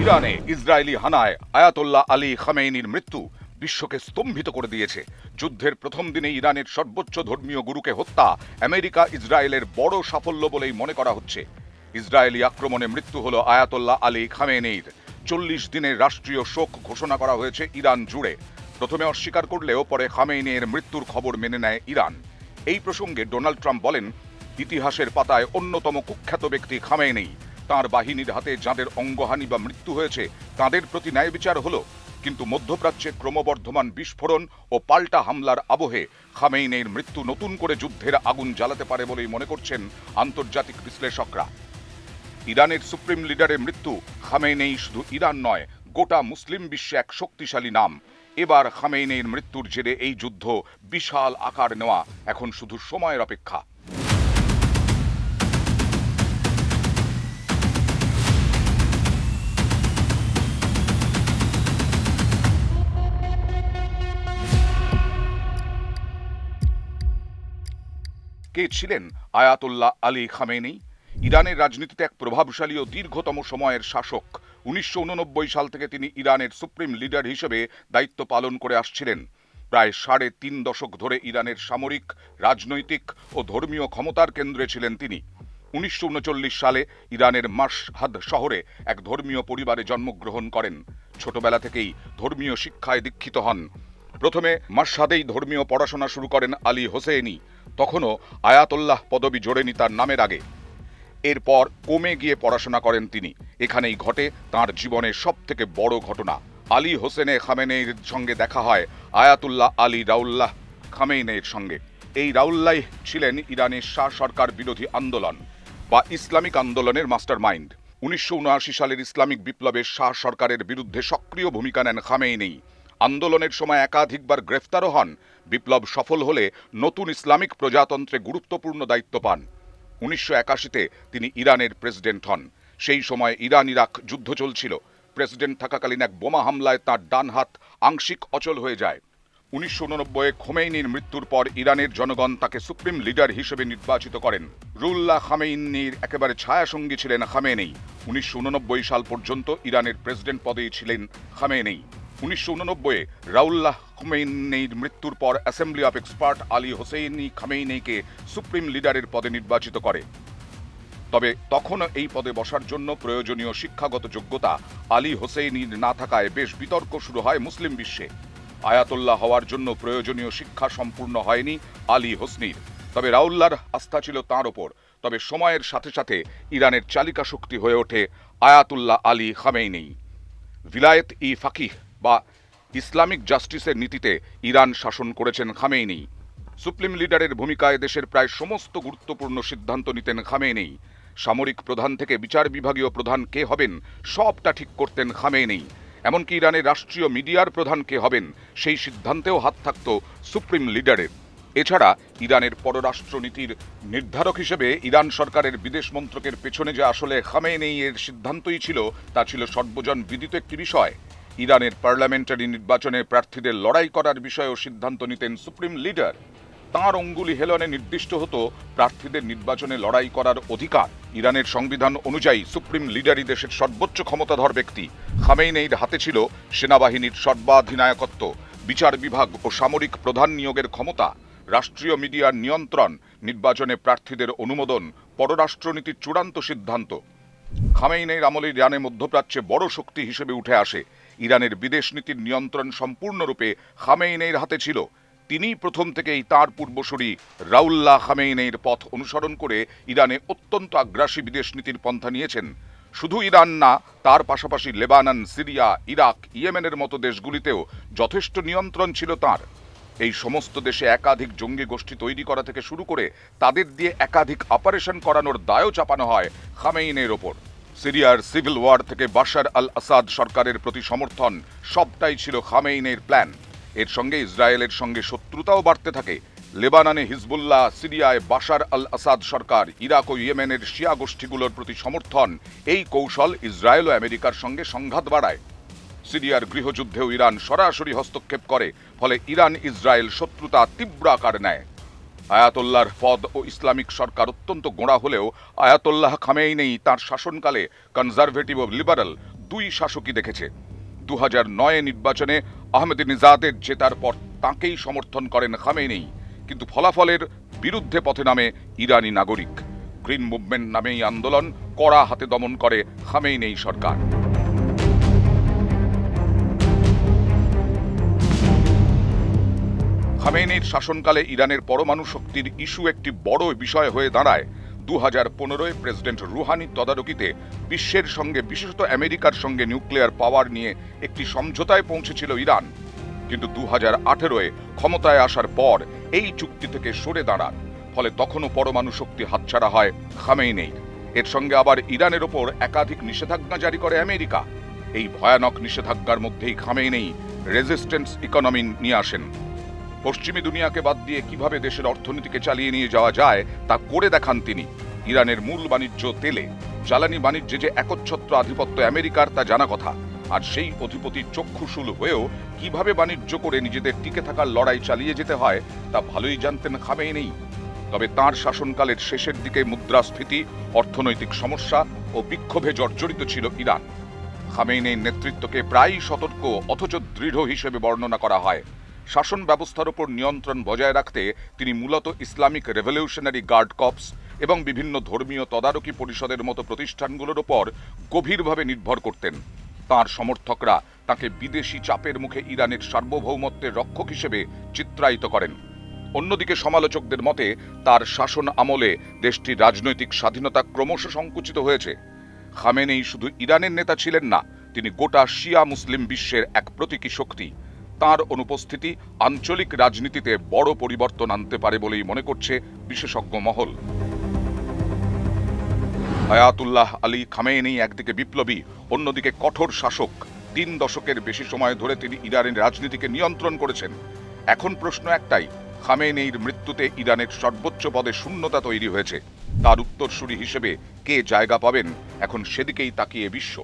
ইরানে ইসরায়েলি হানায় আয়াতোল্লাহ আলী খামেইনির মৃত্যু বিশ্বকে স্তম্ভিত করে দিয়েছে। যুদ্ধের প্রথম দিনে ইরানের সর্বোচ্চ ধর্মীয় গুরুকে হত্যা আমেরিকা ইসরায়েলের বড় সাফল্য বলেই মনে করা হচ্ছে। ইসরায়েলি আক্রমণে মৃত্যু হল আয়াতোল্লাহ আলী খামেনির। 40 দিনের রাষ্ট্রীয় শোক ঘোষণা করা হয়েছে ইরান জুড়ে। প্রথমে অস্বীকার করলেও পরে খামেনির মৃত্যুর খবর মেনে নেয় ইরান। এই প্রসঙ্গে ডোনাল্ড ট্রাম্প বলেন, ইতিহাসের পাতায় অন্যতম কুখ্যাত ব্যক্তি খামেনি। তাঁর বাহিনীর হাতে যাঁদের অঙ্গহানি বা মৃত্যু হয়েছে তাঁদের প্রতি ন্যায় বিচার হলো, কিন্তু মধ্যপ্রাচ্যে ক্রমবর্ধমান বিস্ফোরণ ও পাল্টা হামলার আবহে খামেইনির মৃত্যু নতুন করে যুদ্ধের আগুন জ্বালাতে পারে বলেই মনে করছেন আন্তর্জাতিক বিশ্লেষকরা। ইরানের সুপ্রিম লিডারের মৃত্যু খামেইনি শুধু ইরান নয়, গোটা মুসলিম বিশ্বে এক শক্তিশালী নাম। এবার খামেইনির মৃত্যুর জেরে এই যুদ্ধ বিশাল আকার নেওয়া এখন শুধু সময়ের অপেক্ষা। কে ছিলেন আয়াতোল্লাহ আলী খামেনি? ইরানের রাজনীতিতে এক প্রভাবশালী ও দীর্ঘতম সময়ের শাসক। 1989 সাল থেকে তিনি ইরানের সুপ্রিম লিডার হিসেবে দায়িত্ব পালন করে আসছিলেন। প্রায় 3.5 দশক ধরে ইরানের সামরিক, রাজনৈতিক ও ধর্মীয় ক্ষমতার কেন্দ্রে ছিলেন তিনি। 1939 সালে ইরানের মাশহাদ শহরে এক ধর্মীয় পরিবারে জন্মগ্রহণ করেন। ছোটবেলা থেকেই ধর্মীয় শিক্ষায় দীক্ষিত হন। প্রথমে মাশহাদেই ধর্মীয় পড়াশোনা শুরু করেন আলী হোসেনি। তখনও আয়াতোল্লাহ পদবি জোড়েনি তার নামের আগে। এরপর কোমে গিয়ে পড়াশোনা করেন তিনি। এখানেই ঘটে তাঁর জীবনের সবথেকে বড় ঘটনা। আলী হোসেনে খামেনির সঙ্গে দেখা হয় আয়াতুল্লাহ আলী রাউল্লাহ খামেনির সঙ্গে। এই রাউল্লাহ ছিলেন ইরানের শাহ সরকার বিরোধী আন্দোলন বা ইসলামিক আন্দোলনের মাস্টার মাইন্ড। 1979 সালের ইসলামিক বিপ্লবের শাহ সরকারের বিরুদ্ধে সক্রিয় ভূমিকা নেন খামেনি। আন্দোলনের সময় একাধিকবার গ্রেফতারও হন। বিপ্লব সফল হলে নতুন ইসলামিক প্রজাতন্ত্রে গুরুত্বপূর্ণ দায়িত্ব পান। 1981-তে তিনি ইরানের প্রেসিডেন্ট হন। সেই সময় ইরান ইরাক যুদ্ধ চলছিল। প্রেসিডেন্ট থাকাকালীন এক বোমা হামলায় তাঁর ডান হাত আংশিক অচল হয়ে যায়। 1989-এ খোমেনির মৃত্যুর পর ইরানের জনগণ তাকে সুপ্রিম লিডার হিসেবে নির্বাচিত করেন। রুহুল্লাহ খামেনির একেবারে ছায়াসঙ্গী ছিলেন খামেনি। 1989 সাল পর্যন্ত ইরানের প্রেসিডেন্ট পদেই ছিলেন খামেনি। 1989-এ রাউল্লাহ খামেনির মৃত্যুর পর assembly of expert Ali Hosseini খামেনিকে সুপ্রিম লিডারের পদে নির্বাচিত করে। তবে তখনও এই পদে বসার জন্য প্রয়োজনীয় শিক্ষাগত যোগ্যতা আলী হোসেনির না থাকায় বেশ বিতর্ক শুরু হয় মুসলিম বিশ্বে। আয়াতোল্লাহ হওয়ার জন্য প্রয়োজনীয় শিক্ষা সম্পূর্ণ হয়নি আলী হোসনির। তবে রাউল্লাহর আস্থা ছিল তাঁর ওপর। তবে সময়ের সাথে সাথে ইরানের চালিকা শক্তি হয়ে ওঠে আয়াতুল্লাহ আলী খামেনি। ভিলায়েত ই ফাকিহ বা ইসলামিক জাস্টিসের নীতিতে ইরান শাসন করেছেন খামেনি। সুপ্রিম লিডারের ভূমিকায় দেশের প্রায় সমস্ত গুরুত্বপূর্ণ সিদ্ধান্ত নিতেন খামেনি। সামরিক প্রধান থেকে বিচার বিভাগীয় প্রধান কে হবেন সবটা ঠিক করতেন খামেনি। এমনকি ইরানের রাষ্ট্রীয় মিডিয়ার প্রধান কে হবেন সেই সিদ্ধান্তেও হাত থাকত সুপ্রিম লিডারের। এছাড়া ইরানের পররাষ্ট্রনীতির নির্ধারক হিসেবে ইরান সরকারের বিদেশ মন্ত্রকের পেছনে যে আসলে খামেনি এর সিদ্ধান্তই ছিল তা ছিল সর্বজন বিদিত একটি বিষয়। ইরানের পার্লামেন্টারি নির্বাচনে প্রার্থীদের লড়াই করার বিষয়েও সিদ্ধান্ত নিতেন সুপ্রিম লিডার। তাঁর অঙ্গুলি হেলনে নির্দিষ্ট হতো প্রার্থীদের নির্বাচনে লড়াই করার অধিকার। ইরানের সংবিধান অনুযায়ী সুপ্রিম লিডারই দেশের সর্বোচ্চ ক্ষমতাধর ব্যক্তি। খামেনির হাতে ছিল সেনাবাহিনীর সর্বাধিনায়কত্ব, বিচার বিভাগ ও সামরিক প্রধান নিয়োগের ক্ষমতা, রাষ্ট্রীয় মিডিয়ার নিয়ন্ত্রণ, নির্বাচনে প্রার্থীদের অনুমোদন, পররাষ্ট্রনীতির চূড়ান্ত সিদ্ধান্ত। খামেনির আমলে ইরানে মধ্যপ্রাচ্যে বড় শক্তি হিসেবে উঠে আসে। ইরানের বিদেশ নীতির নিয়ন্ত্রণ সম্পূর্ণরূপে খামেনির হাতে ছিল। তিনি প্রথম থেকেই তাঁর পূর্বসূরি রাউল্লাহ খামেনির পথ অনুসরণ করে ইরানে অত্যন্ত আগ্রাসী বিদেশ নীতির পন্থা নিয়েছেন। শুধু ইরান না, তার পাশাপাশি লেবানন, সিরিয়া, ইরাক, ইয়েমেনের মতো দেশগুলিতেও যথেষ্ট নিয়ন্ত্রণ ছিল তাঁর। এই সমস্ত দেশে একাধিক জঙ্গি গোষ্ঠী তৈরি করা থেকে শুরু করে তাদের দিয়ে একাধিক অপারেশন করানোর দায়ও চাপানো হয় খামেনির ওপর। সিরিয়ার সিভিল ওয়ার থেকে বাশার আল আসাদ সরকারের প্রতি সমর্থন সবটাই ছিল খামেনির প্ল্যান। এর সঙ্গে ইসরায়েলের সঙ্গে শত্রুতাও বাড়তে থাকে। লেবাননে হিজবুল্লাহ, সিরিয়ায় বাশার আল আসাদ সরকার, ইরাক ও ইয়েমেনের শিয়া গোষ্ঠীগুলোর প্রতি সমর্থন, এই কৌশল ইসরায়েল ও আমেরিকার সঙ্গে সংঘাত বাড়ায়। সিরিয়ার গৃহযুদ্ধেও ইরান সরাসরি হস্তক্ষেপ করে, ফলে ইরান ইসরায়েল শত্রুতা তীব্র আকার নেয়। আয়াতোল্লাহর পদ ও ইসলামিক সরকার অত্যন্ত গোঁড়া হলেও আয়াতোল্লাহ খামেনি তাঁর শাসনকালে কনজারভেটিভ ও লিবারাল দুই শাসকই দেখেছে। 2009 নির্বাচনে আহমেদিনেজাদের জেতার পর তাঁকেই সমর্থন করেন খামেনেই, কিন্তু ফলাফলের বিরুদ্ধে পথে নামে ইরানি নাগরিক। গ্রিন মুভমেন্ট নামেই আন্দোলন কড়া হাতে দমন করে খামেনেই সরকার। খামেনেইর শাসনকালে ইরানের পরমাণু শক্তির ইস্যু একটি বড় বিষয় হয়ে দাঁড়ায়। 2015 প্রেসিডেন্ট রুহানির তদারকিতে বিশ্বের সঙ্গে, বিশেষত আমেরিকার সঙ্গে নিউক্লিয়ার পাওয়ার নিয়ে একটি সমঝোতায় পৌঁছেছিল ইরান। কিন্তু 2018 ক্ষমতায় আসার পর এই চুক্তি থেকে সরে দাঁড়ান, ফলে তখনও পরমাণু শক্তি হাতছাড়া হয় খামেনেইর। এর সঙ্গে আবার ইরানের ওপর একাধিক নিষেধাজ্ঞা জারি করে আমেরিকা। এই ভয়ানক নিষেধাজ্ঞার মধ্যেই খামেনেই রেজিস্ট্যান্স ইকোনমি নিয়ে আসেন। পশ্চিমী দুনিয়াকে বাদ দিয়ে কিভাবে দেশের অর্থনীতিকে চালিয়ে নিয়ে যাওয়া যায় তা করে দেখান তিনি। ইরানের মূল বাণিজ্য তেলে, জ্বালানি বাণিজ্যে যে একচ্ছত্র আধিপত্য আমেরিকার তা জানা কথা। আর সেই অধিপতির চক্ষুশূল হয়েও কিভাবে বাণিজ্য করে নিজেদের টিকে থাকার লড়াই চালিয়ে যেতে হয় তা ভালোই জানতেন খামেনেই। তবে তাঁর শাসনকালের শেষের দিকে মুদ্রাস্ফীতি, অর্থনৈতিক সমস্যা ও বিক্ষোভে জর্জরিত ছিল ইরান। খামেনেইর নেতৃত্বকে প্রায়ই সতর্ক অথচ দৃঢ় হিসেবে বর্ণনা করা হয়। শাসন ব্যবস্থার উপর নিয়ন্ত্রণ বজায় রাখতে তিনি মূলত ইসলামিক রেভলিউশনারি গার্ড কর্পস এবং বিভিন্ন ধর্মীয় তদারকি পরিষদের মতো প্রতিষ্ঠানগুলোর ওপর গভীরভাবে নির্ভর করতেন। তাঁর সমর্থকরা তাকে বিদেশি চাপের মুখে ইরানের সার্বভৌমত্বের রক্ষক হিসেবে চিত্রায়িত করেন। অন্যদিকে সমালোচকদের মতে তার শাসন আমলে দেশটির রাজনৈতিক স্বাধীনতা ক্রমশ সংকুচিত হয়েছে। খামেনেই শুধু ইরানের নেতা ছিলেন না, তিনি গোটা শিয়া মুসলিম বিশ্বের এক প্রতীকী শক্তি। তাঁর অনুপস্থিতি আঞ্চলিক রাজনীতিতে বড় পরিবর্তন আনতে পারে বলেই মনে করছে বিশেষজ্ঞ মহল। আয়াতুল্লাহ আলী খামেনেই একদিকে বিপ্লবী, অন্যদিকে কঠোর শাসক। 3 দশকের বেশি সময় ধরে তিনি ইরানের রাজনীতিকে নিয়ন্ত্রণ করেছেন। এখন প্রশ্ন একটাই, খামেনেইর মৃত্যুতে ইরানের সর্বোচ্চ পদে শূন্যতা তৈরি হয়েছে। তার উত্তরসূরি হিসেবে কে জায়গা পাবেন, এখন সেদিকেই তাকিয়ে বিশ্ব।